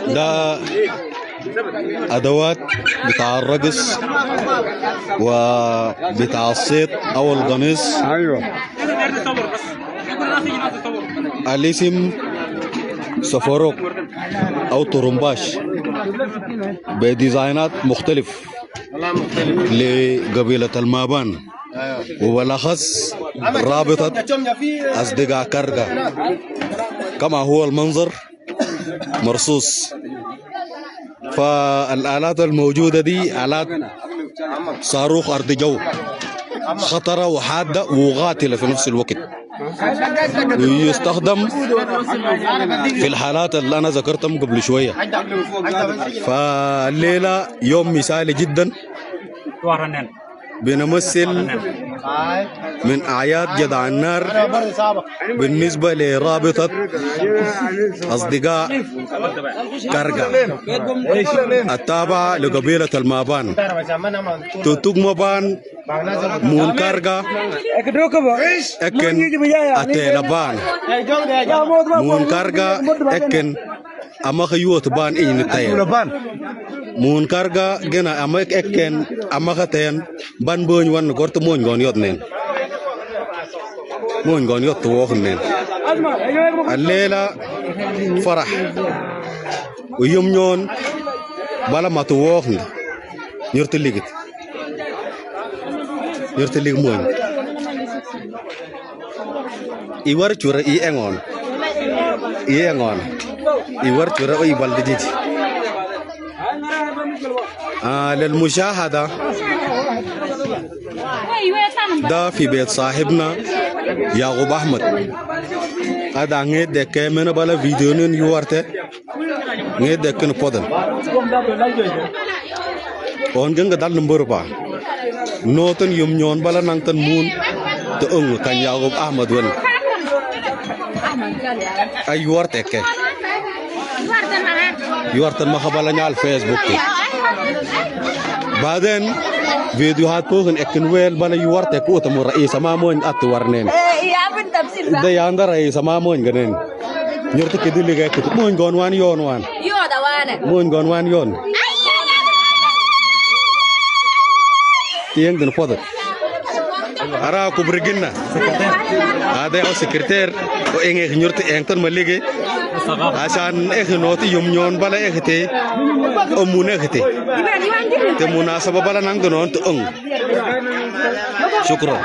ده أدوات بتاع الرقص وبتاع الصيت أو القنيص. ايوه الاسم سفروك أو طرمباش بديزاينات مختلف لقبيلة المابان، وبالأخص رابطة أصدقاء كرغا. كما هو المنظر مرصوص. فالآلات الموجودة دي آلات صاروخ أرض جو، خطرة وحادة وقاتلة في نفس الوقت، يستخدم في الحالات اللي أنا ذكرتهم قبل شوية. فالليلة يوم مثالي جدا، بنمثل من أعياد جدع النار بالنسبة لرابطة أصدقاء كرغا التابعة لقبيلة المابان. توتوك مابان مون كرغا اكن اتيلبان مون كرغا اكن أما خيوت بان إيه نتايل مون كرغا جنا أما اكن أما ختين بان بون وان قرط مون غون يوتنين مون غون يوت توخنين. الليلة فرح ويوم نيون بلا ما توخن نيرتليغت نيرتليغ مون إيوار چورا إيه أنغون إيه أنغون إيوار چورا إيه بالدجيج. للمشاهدة ده في بيت صاحبنا يعقوب أحمد. هذا نيد دك من بالا فيديو نين يوارته نيد دك نبودن أونجن قدال نمبر با نوتن يوم نيون بالا نانتن مون تأنغ كان يعقوب أحمد ون أي يوارته كه يوارتن ما خبالة على الفيسبوك. بعدين فيديوهات بوغن اكن ويل بالا يوارته كوتا مو رئيس مامون اتوارنين ده ياندر رئيس مامون غنين نيرت كدي ليغا كتو مون غون وان يون وان مون غون وان يون تيان دن فودر ara ko brigina ada o secrétaire o enge nyorti engton ma ligue asan noti yum nyon bala ekete o mune ekete te munasaba bala nang donon to shukran.